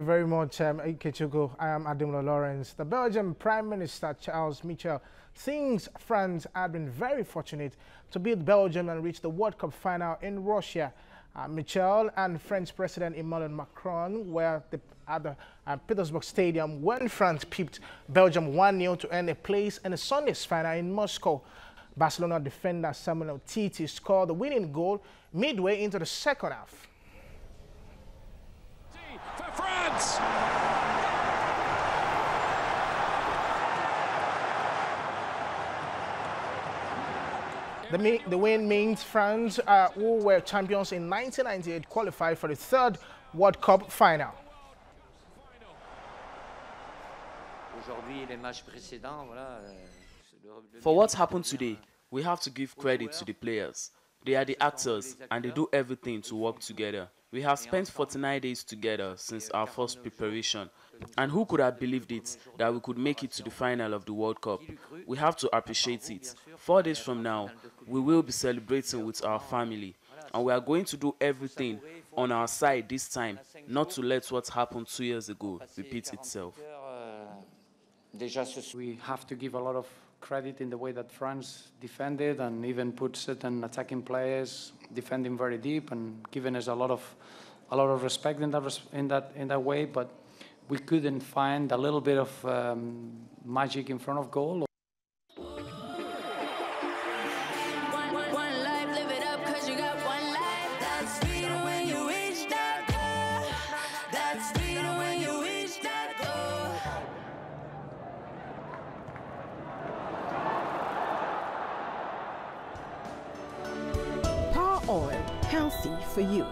Very much, Ikechuku. I am Ademola Lawrence. The Belgian Prime Minister Charles Michel thinks France had been very fortunate to beat Belgium and reach the World Cup final in Russia. Michel and French President Emmanuel Macron were at the Petersburg Stadium when France pipped Belgium 1-0 to earn a place in the Sunday's final in Moscow. Barcelona defender Samuel Titi scored the winning goal midway into the second half. For France! The win means France, who were champions in 1998, qualified for the third World Cup final. For what happened today, we have to give credit to the players. They are the actors and they do everything to work together. We have spent 49 days together since our first preparation. And who could have believed it, that we could make it to the final of the World Cup? We have to appreciate it. 4 days from now, we will be celebrating with our family. And we are going to do everything on our side this time, not to let what happened 2 years ago repeat itself. We have to give a lot of credit in the way that France defended and even put certain attacking players defending very deep and giving us a lot of respect in that way. But we couldn't find a little bit of magic in front of goal. Oil, healthy for you.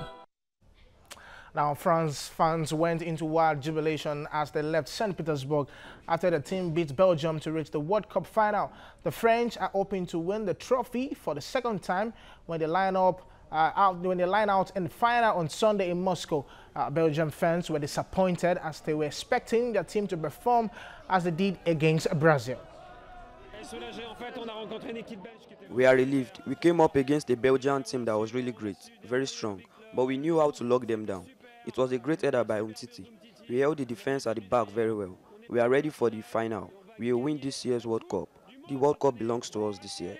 Now, France fans went into wild jubilation as they left St. Petersburg after the team beat Belgium to reach the World Cup final. The French are hoping to win the trophy for the second time when they line out in the final on Sunday in Moscow. Belgium fans were disappointed as they were expecting their team to perform as they did against Brazil. We are relieved. We came up against a Belgian team that was really great, very strong, but we knew how to lock them down. It was a great header by Umtiti. We held the defense at the back very well. We are ready for the final. We will win this year's World Cup. The World Cup belongs to us this year.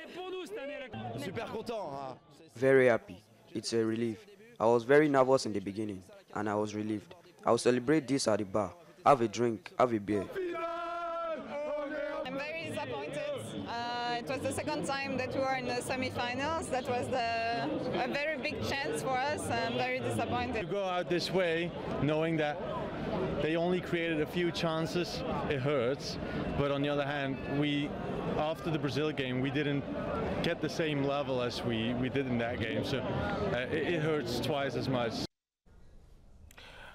Very happy. It's a relief. I was very nervous in the beginning, and I was relieved. I will celebrate this at the bar. Have a drink, have a beer. I'm very disappointed. It was the second time that we were in the semi-finals. That was a very big chance for us. I'm very disappointed. To go out this way, knowing that they only created a few chances, it hurts. But on the other hand, after the Brazil game, we didn't get the same level as we did in that game. So it hurts twice as much.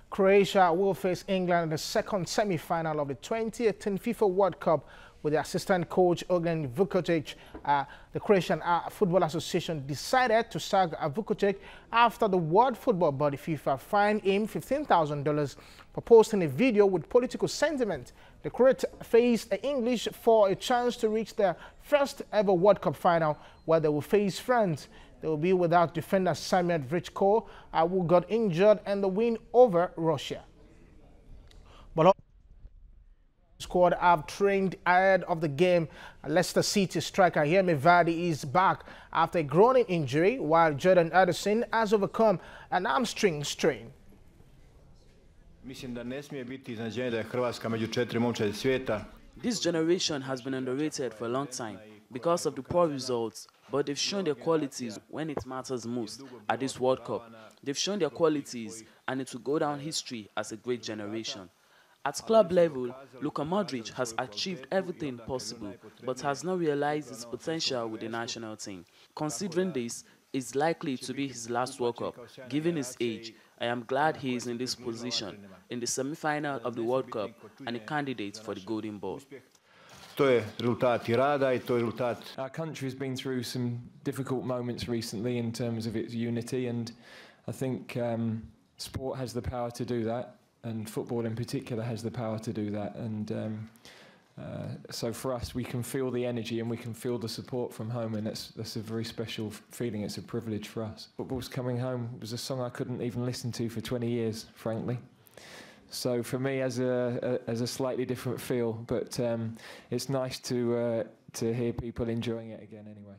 Croatia will face England in the second semi-final of the 2018 FIFA World Cup with the assistant coach Ognjen Vukovic. The Croatian Football Association decided to sack Vukovic after the World Football Body FIFA fined him $15,000 for posting a video with political sentiment. The Croats faced the English for a chance to reach their first ever World Cup final, where they will face France. They will be without defender Samuel Vrichko, who got injured in the win over Russia. But squad have trained ahead of the game. Leicester City striker Yemi Vardy is back after a groin injury, while Jordan Henderson has overcome an hamstring strain. This generation has been underrated for a long time because of the poor results, but they've shown their qualities when it matters most at this World Cup. They've shown their qualities and it will go down history as a great generation. At club level, Luka Modric has achieved everything possible but has not realized his potential with the national team. Considering this, it's likely to be his last World Cup. Given his age, I am glad he is in this position, in the semi-final of the World Cup and a candidate for the Golden Ball. Our country has been through some difficult moments recently in terms of its unity, and I think sport has the power to do that, and football in particular has the power to do that. And so for us, we can feel the energy and we can feel the support from home, and that's a very special feeling. It's a privilege for us. Football's Coming Home was a song I couldn't even listen to for 20 years, frankly. So for me, as a slightly different feel, but it's nice to hear people enjoying it again anyway.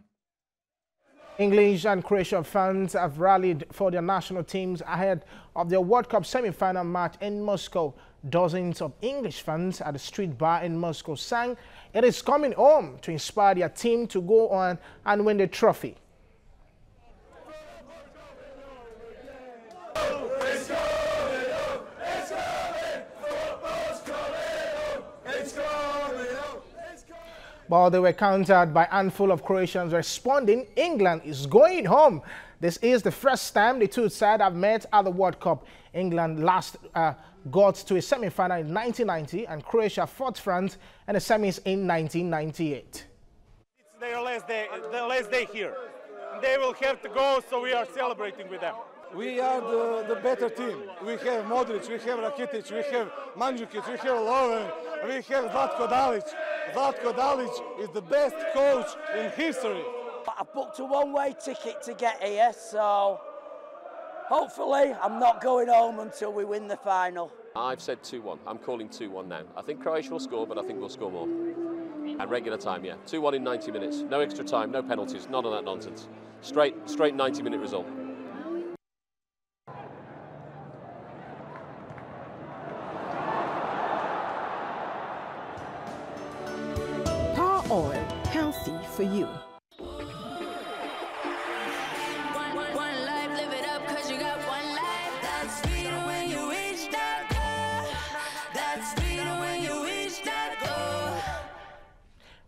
English and Croatian fans have rallied for their national teams ahead of their World Cup semi-final match in Moscow. Dozens of English fans at the street bar in Moscow sang "It is coming home" to inspire their team to go on and win the trophy. But they were countered by a handful of Croatians responding, "England is going home." This is the first time the two sides have met at the World Cup. England last got to a semi-final in 1990 and Croatia fought France in the semis in 1998. It's their last day here. They will have to go, so we are celebrating with them. We are the better team. We have Modric, we have Rakitic, we have Mandzukic, we have Lovren, we have Zlatko Dalic. Zlatko Dalic is the best coach in history. I booked a one-way ticket to get here, so hopefully I'm not going home until we win the final. I've said 2-1. I'm calling 2-1 now. I think Croatia will score, but I think we'll score more. At regular time, yeah. 2-1 in 90 minutes. No extra time, no penalties, none of that nonsense. Straight 90-minute result. Oil, healthy for you.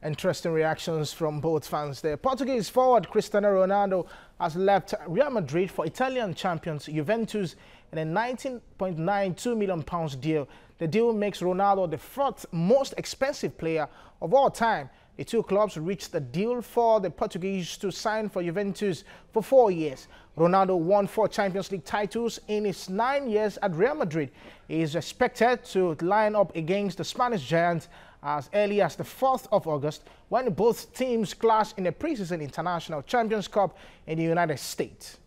Interesting reactions from both fans there. Portuguese forward Cristiano Ronaldo has left Real Madrid for Italian champions Juventus in a £19.92 million deal. The deal makes Ronaldo the fourth most expensive player of all time. The two clubs reached a deal for the Portuguese to sign for Juventus for 4 years. Ronaldo won 4 Champions League titles in his 9 years at Real Madrid. He is expected to line up against the Spanish giants as early as the 4th of August when both teams clash in the preseason International Champions Cup in the United States.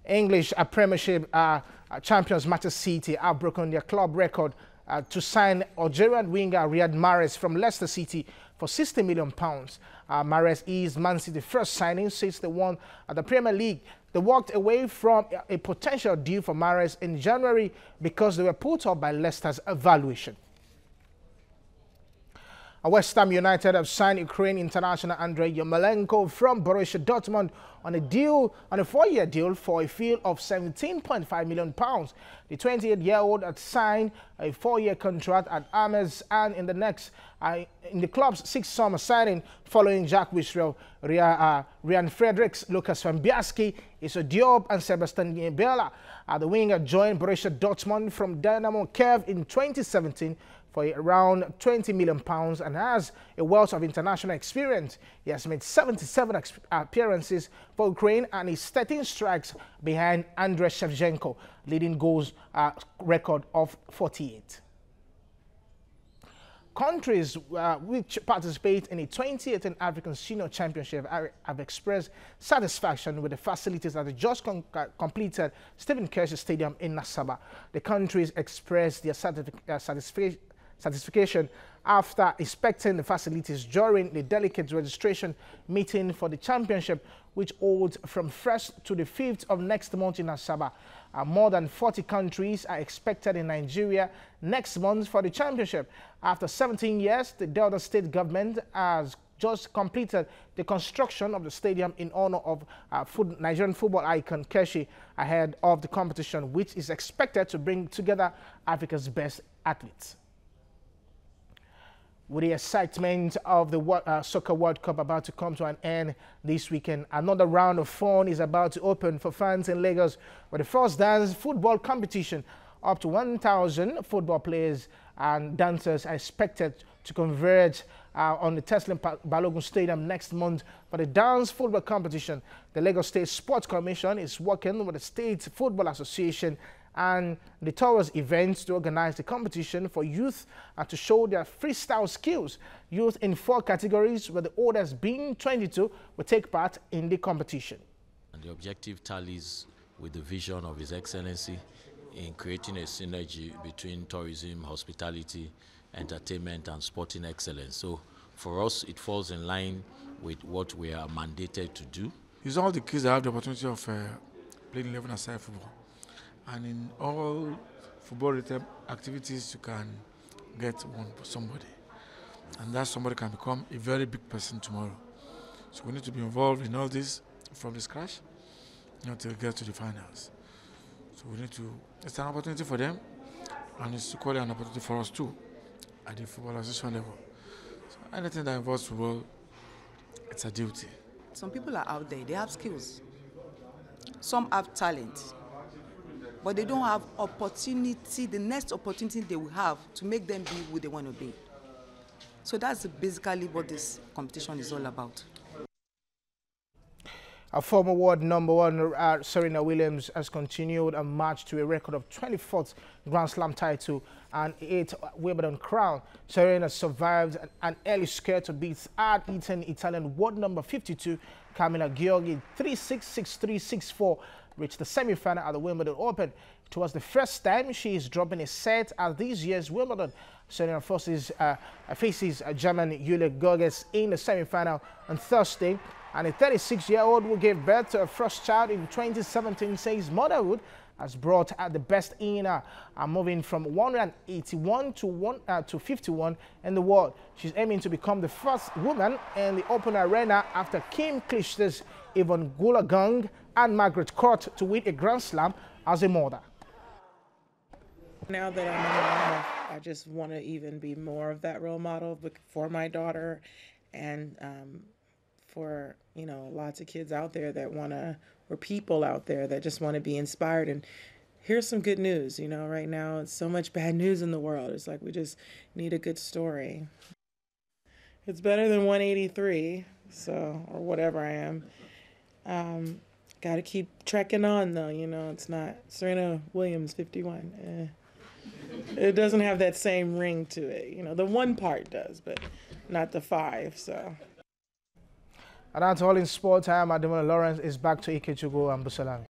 English Premiership champions Manchester City have broken their club record to sign Algerian winger Riyad Mahrez from Leicester City for £60 million. Mahrez is Man City's first signing since they won the Premier League. They walked away from a potential deal for Mahrez in January because they were put off by Leicester's valuation. West Ham United have signed Ukraine international Andrei Yarmolenko from Borussia Dortmund on a 4-year deal for a fee of £17.5 million. The 28-year-old had signed a 4-year contract at Ames and in the club's 6th summer signing following Jack Wisrell, Ryan Fredericks, Lucas Van Biaski, Issa Diop and Sebastian Niebela. The winger joined Borussia Dortmund from Dynamo Kiev in 2017 for around £20 million and has a wealth of international experience. He has made 77 appearances for Ukraine and is 13 strikes behind Andrei Shevchenko, leading goals record of 48. Countries which participate in the 2018 African Senior Championship have expressed satisfaction with the facilities at the just completed Stephen Kersey Stadium in Nasaba. The countries expressed their satisfaction after inspecting the facilities during the delicate registration meeting for the championship, which holds from 1st to the 5th of next month in Nasaba. More than 40 countries are expected in Nigeria next month for the championship. After 17 years, the Delta State government has just completed the construction of the stadium in honor of Nigerian football icon Keshi ahead of the competition, which is expected to bring together Africa's best athletes. With the excitement of the Soccer World Cup about to come to an end this weekend, another round of fun is about to open for fans in Lagos with the first dance football competition. Up to 1,000 football players and dancers are expected to converge on the Teslim Balogun Stadium next month for the dance football competition. The Lagos State Sports Commission is working with the State Football Association and the Taurus events to organize the competition for youth and to show their freestyle skills. Youth in 4 categories, with the oldest being 22, will take part in the competition. And the objective tallies with the vision of His Excellency in creating a synergy between tourism, hospitality, entertainment, and sporting excellence. So for us, it falls in line with what we are mandated to do. It's all the kids that have the opportunity of playing 11-a-side football. And in all football-related activities, you can get somebody. And that somebody can become a very big person tomorrow. So we need to be involved in all this from the scratch until we get to the finals. So we need to, it's an opportunity for them, and it's equally an opportunity for us too, at the football association level. So anything that involves football, it's a duty. Some people are out there, they have skills. Some have talent, but they don't have opportunity, the next opportunity they will have to make them be who they want to be. So that's basically what this competition is all about. Our former world number one, Serena Williams, has continued a march to a record of 24th Grand Slam title and 8th Wimbledon crown. Serena survived an early scare to beat hard-eaten Italian world number 52, Camilla Giorgi, 3-6, 6-3, 6-4, reached the semi-final at the Wimbledon Open. It was the first time she is dropping a set at this year's Wimbledon. Serena faces German Julia Görges in the semi-final on Thursday. And a 36-year-old who gave birth to her first child in 2017 says motherhood has brought out the best in her, moving from 181 to 51 in the world. She's aiming to become the first woman in the Open arena after Kim Clijsters, Yvonne Goolagong, and Margaret Court to win a Grand Slam as a mother. Now that I'm a mom, I just want to even be more of that role model for my daughter, and for, you know, lots of kids out there that want to, or people out there that just want to be inspired. And here's some good news. You know, right now it's so much bad news in the world. It's like we just need a good story. It's better than 183, so, or whatever I am. Got to keep trekking on though, you know. It's not Serena Williams 51. It doesn't have that same ring to it. You know, the one part does, but not the 5, so. And that's all in sport time. Ademola Lawrence is back to Ikechugo and Busalami.